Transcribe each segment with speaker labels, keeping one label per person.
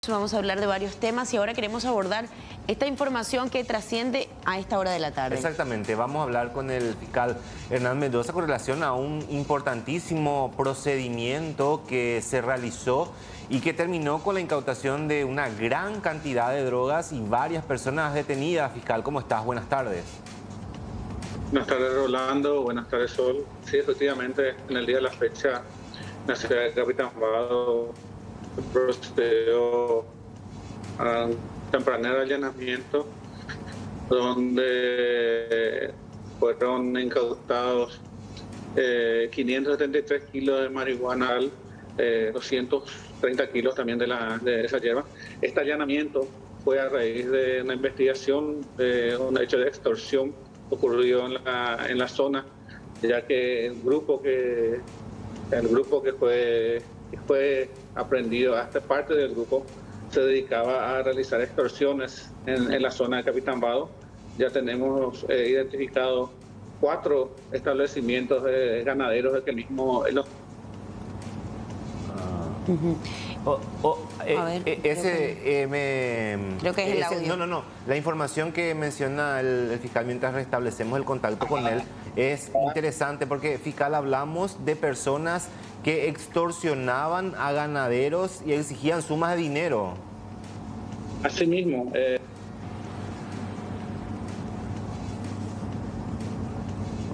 Speaker 1: Vamos a hablar de varios temas y ahora queremos abordar esta información que trasciende a esta hora de la tarde.
Speaker 2: Exactamente, vamos a hablar con el fiscal Hernán Mendoza con relación a un importantísimo procedimiento que se realizó y que terminó con la incautación de una gran cantidad de drogas y varias personas detenidas. Fiscal, ¿cómo estás? Buenas tardes.
Speaker 3: Buenas tardes, Rolando. Buenas tardes, Sol. Sí, efectivamente, en el día de la fecha, en la ciudad de Capitambado procedió a un tempranero allanamiento donde fueron incautados 573 kilos de marihuana, 230 kilos también de esa hierba. Este allanamiento fue a raíz de una investigación de un hecho de extorsión ocurrido en la zona, ya que el grupo que fue aprendido, hasta parte del grupo, se dedicaba a realizar extorsiones en la zona de Capitambado. Ya tenemos identificado 4 establecimientos de ganaderos de que mismo...
Speaker 1: Creo que es el audio.
Speaker 2: No. La información que menciona el fiscal mientras restablecemos el contacto con él es interesante porque, fiscal, hablamos de personas que extorsionaban a ganaderos y exigían sumas de dinero.
Speaker 3: Así mismo.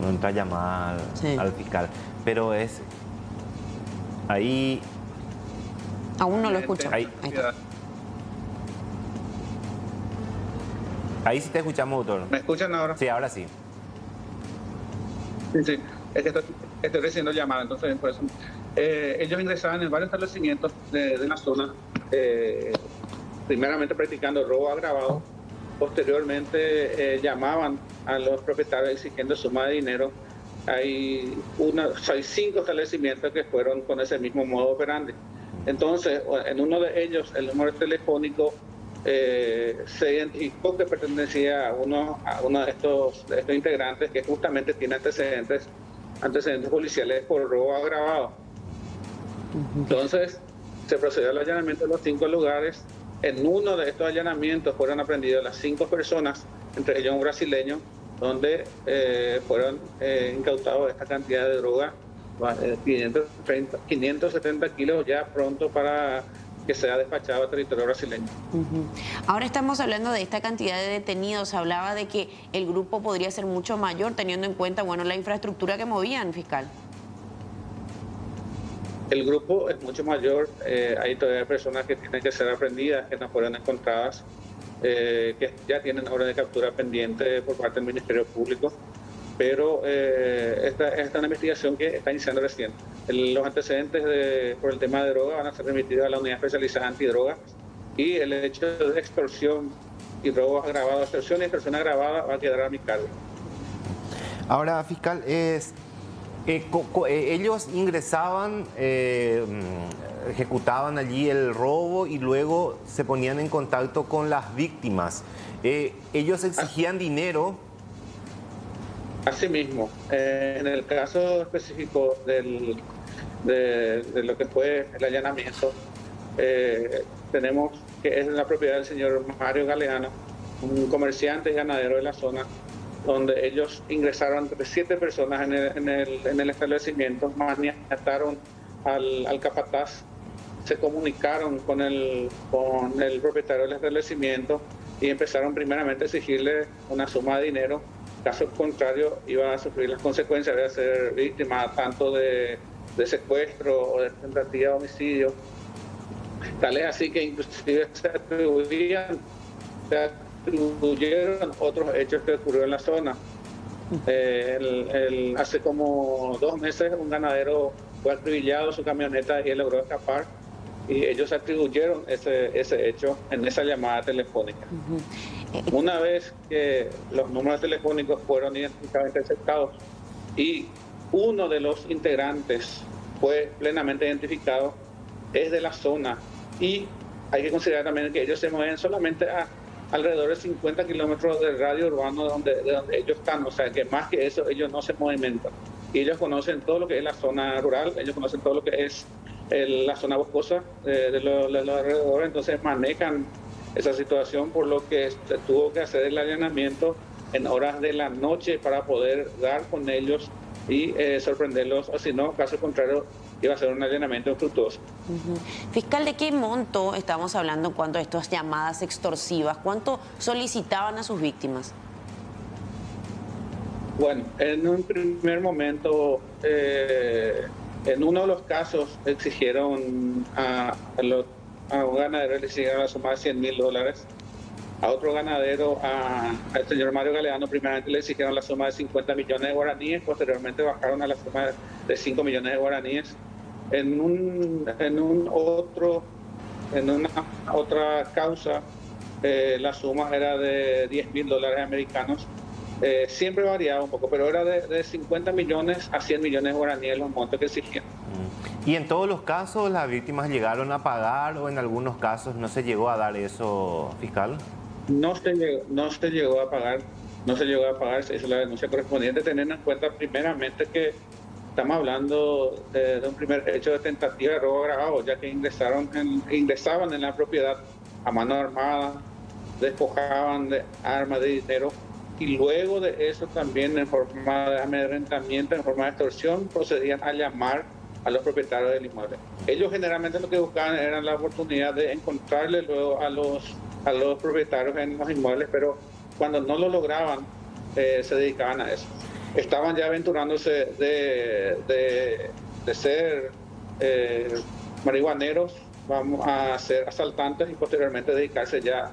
Speaker 2: No entra llamada al fiscal, pero es ahí...
Speaker 1: Aún no lo escucho.
Speaker 2: Ahí sí te escuchamos, doctor.
Speaker 3: ¿Me escuchan ahora?
Speaker 2: Sí, ahora sí.
Speaker 3: Sí. Es que estoy recibiendo llamadas, entonces por eso. Ellos ingresaban en varios establecimientos de la zona, primeramente practicando robo agravado. Posteriormente llamaban a los propietarios exigiendo suma de dinero. Hay 5 establecimientos que fueron con ese mismo modo operandi. Entonces, en uno de ellos, el número telefónico se identificó que pertenecía a uno de estos integrantes que justamente tiene antecedentes policiales por robo agravado. Entonces, se procedió al allanamiento de los 5 lugares. En uno de estos allanamientos fueron aprendidas las 5 personas, entre ellos un brasileño, donde fueron incautados esta cantidad de droga, 570 kilos ya pronto para que sea despachado a territorio brasileño.
Speaker 1: Ahora estamos hablando de esta cantidad de detenidos. Hablaba de que el grupo podría ser mucho mayor teniendo en cuenta, bueno, la infraestructura que movían, fiscal.
Speaker 3: El grupo es mucho mayor. Hay todavía personas que tienen que ser aprendidas, que no fueron encontradas, que ya tienen orden de captura pendiente por parte del Ministerio Público. Pero esta es una investigación que está iniciando recién. Los antecedentes por el tema de droga van a ser remitidos a la Unidad Especializada Antidroga, y el hecho de extorsión y robo agravado, extorsión y extorsión agravada va a quedar a mi cargo.
Speaker 2: Ahora, fiscal, ellos ingresaban, ejecutaban allí el robo y luego se ponían en contacto con las víctimas. Ellos exigían dinero.
Speaker 3: Asimismo, en el caso específico de lo que fue el allanamiento, tenemos que es la propiedad del señor Mario Galeano, un comerciante y ganadero de la zona, donde ellos ingresaron entre 7 personas en el establecimiento, maniataron al capataz, se comunicaron con el propietario del establecimiento y empezaron primeramente a exigirle una suma de dinero. Caso contrario, iba a sufrir las consecuencias de ser víctima tanto de secuestro o de tentativa de homicidio. Tal es así que inclusive se atribuyeron otros hechos que ocurrieron en la zona. Hace como 2 meses un ganadero fue acribillado su camioneta y él logró escapar, y ellos atribuyeron ese hecho en esa llamada telefónica. Una vez que los números telefónicos fueron identificados e interceptados y uno de los integrantes fue plenamente identificado, es de la zona, y hay que considerar también que ellos se mueven solamente a alrededor de 50 kilómetros del radio urbano de donde ellos están, o sea que más que eso ellos no se movimentan. Y ellos conocen todo lo que es la zona rural, ellos conocen todo lo que es la zona boscosa de los alrededores, entonces manejan esa situación, por lo que se tuvo que hacer el allanamiento en horas de la noche para poder dar con ellos y sorprenderlos, o si no, caso contrario, iba a ser un allanamiento infructuoso.
Speaker 1: Fiscal, ¿de qué monto estamos hablando en cuanto a estas llamadas extorsivas? ¿Cuánto solicitaban a sus víctimas?
Speaker 3: Bueno, en un primer momento, en uno de los casos exigieron a un ganadero, le exigieron la suma de $100.000. A otro ganadero, al señor Mario Galeano, primeramente le exigieron la suma de 50 millones de guaraníes, posteriormente bajaron a la suma de 5 millones de guaraníes. En una otra causa, la suma era de $10.000 americanos. Siempre variaba un poco, pero era de 50 millones a 100 millones de guaraníes los montos que exigían.
Speaker 2: ¿Y en todos los casos las víctimas llegaron a pagar o en algunos casos no se llegó a dar eso, fiscal?
Speaker 3: No se llegó a pagar, se hizo la denuncia correspondiente, teniendo en cuenta primeramente que estamos hablando de un primer hecho de tentativa de robo agravado, ya que ingresaban en la propiedad a mano armada, despojaban de armas, de dinero, y luego de eso también en forma de amedrentamiento, en forma de extorsión, procedían a llamar a los propietarios del inmueble. Ellos generalmente lo que buscaban era la oportunidad de encontrarle luego a los propietarios en los inmuebles, pero cuando no lo lograban, se dedicaban a eso. Estaban ya aventurándose de ser marihuaneros, vamos a ser asaltantes y posteriormente dedicarse ya,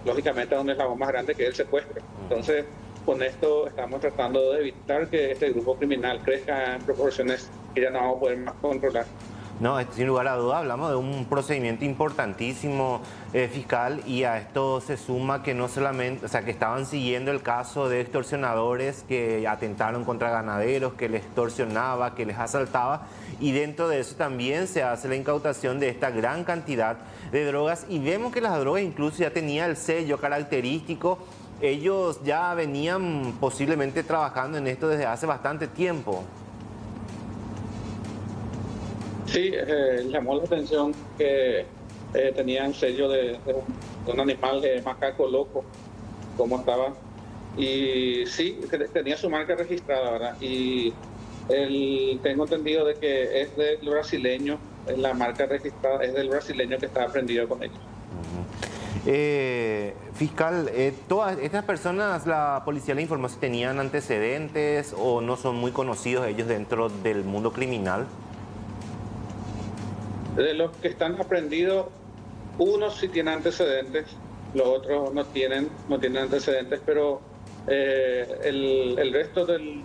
Speaker 3: lógicamente, a un eslabón más grande que es el secuestro. Entonces, con esto estamos tratando de evitar que este grupo criminal crezca en proporciones que ya no vamos a poder más controlar.
Speaker 2: No, sin lugar a duda hablamos de un procedimiento importantísimo, fiscal, y a esto se suma que no solamente, o sea, que estaban siguiendo el caso de extorsionadores que atentaron contra ganaderos, que les extorsionaba, que les asaltaba, y dentro de eso también se hace la incautación de esta gran cantidad de drogas, y vemos que las drogas incluso ya tenían el sello característico. Ellos ya venían posiblemente trabajando en esto desde hace bastante tiempo.
Speaker 3: Sí, llamó la atención que tenía un sello de un animal de macaco loco, como estaba. Y sí, tenía su marca registrada, ¿verdad? Y tengo entendido de que es del brasileño, la marca registrada es del brasileño que está prendido con ellos.
Speaker 2: Fiscal, ¿todas estas personas la policía le informó si tenían antecedentes o no son muy conocidos ellos dentro del mundo criminal?
Speaker 3: De los que están aprendidos, unos sí tienen antecedentes, los otros no tienen antecedentes, pero el resto del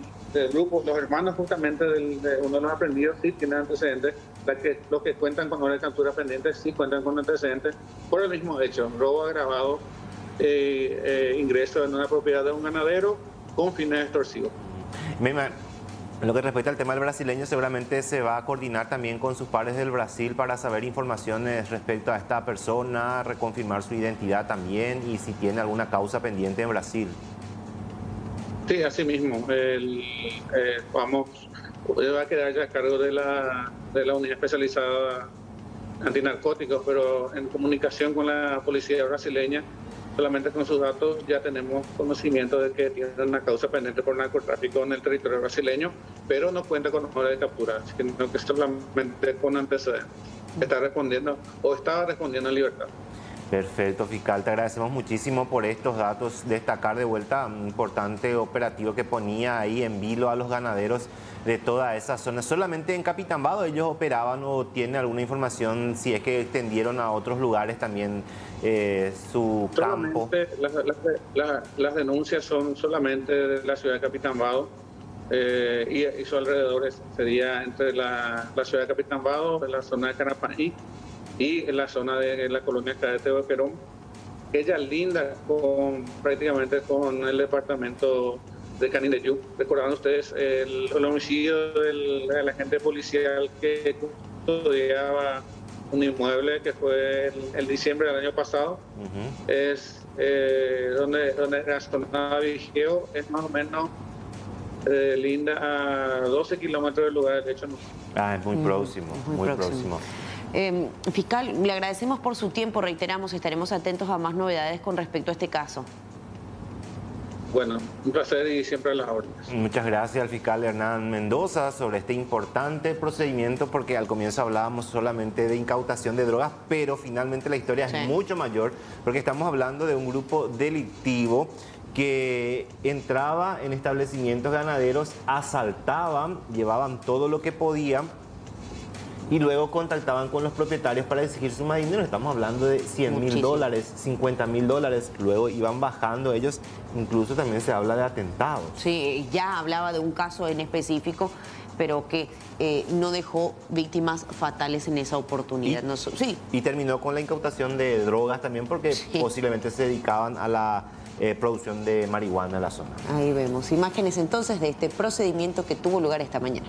Speaker 3: grupo, los hermanos justamente de uno de los aprendidos sí tienen antecedentes. Los que cuentan con orden de captura pendiente sí cuentan con antecedentes por el mismo hecho: robo agravado, ingreso en una propiedad de un ganadero con fines extorsivos.
Speaker 2: En lo que respecta al tema del brasileño, seguramente se va a coordinar también con sus pares del Brasil para saber informaciones respecto a esta persona, reconfirmar su identidad también y si tiene alguna causa pendiente en Brasil.
Speaker 3: Sí, así mismo. Va a quedar ya a cargo de la unidad especializada antinarcóticos, pero en comunicación con la policía brasileña, solamente con sus datos ya tenemos conocimiento de que tiene una causa pendiente por narcotráfico en el territorio brasileño, pero no cuenta con orden de captura, sino que solamente con antecedentes. Está respondiendo o estaba respondiendo en libertad.
Speaker 2: Perfecto, fiscal. Te agradecemos muchísimo por estos datos. Destacar de vuelta un importante operativo que ponía ahí en vilo a los ganaderos de toda esa zona. ¿Solamente en Capitambado ellos operaban o tiene alguna información si es que extendieron a otros lugares también su campo?
Speaker 3: Las denuncias son solamente de la ciudad de Capitambado y sus alrededores. Sería entre la ciudad de Capitambado, la zona de Carapaí y en la zona de la colonia Cadete Boquerón. Ella linda prácticamente con el departamento de Canindeyú. Recordarán ustedes el homicidio del agente policial que custodiaba un inmueble que fue el diciembre del año pasado. Es donde la zona de Vigeo es más o menos linda a 12 kilómetros del lugar del hecho. No.
Speaker 2: Ah, es muy próximo, muy próximo.
Speaker 1: Fiscal, le agradecemos por su tiempo, reiteramos, estaremos atentos a más novedades con respecto a este caso.
Speaker 3: Bueno, un placer y siempre a las órdenes.
Speaker 2: Muchas gracias al fiscal Hernán Mendoza sobre este importante procedimiento, porque al comienzo hablábamos solamente de incautación de drogas, pero finalmente la historia es mucho mayor, porque estamos hablando de un grupo delictivo que entraba en establecimientos ganaderos, asaltaban, llevaban todo lo que podían y luego contactaban con los propietarios para exigir suma de dinero. Estamos hablando de $100.000, $50.000. Luego iban bajando ellos. Incluso también se habla de atentados.
Speaker 1: Sí, ya hablaba de un caso en específico, pero que no dejó víctimas fatales en esa oportunidad.
Speaker 2: Y terminó con la incautación de drogas también, porque posiblemente se dedicaban a la producción de marihuana en la zona.
Speaker 1: Ahí vemos imágenes entonces de este procedimiento que tuvo lugar esta mañana.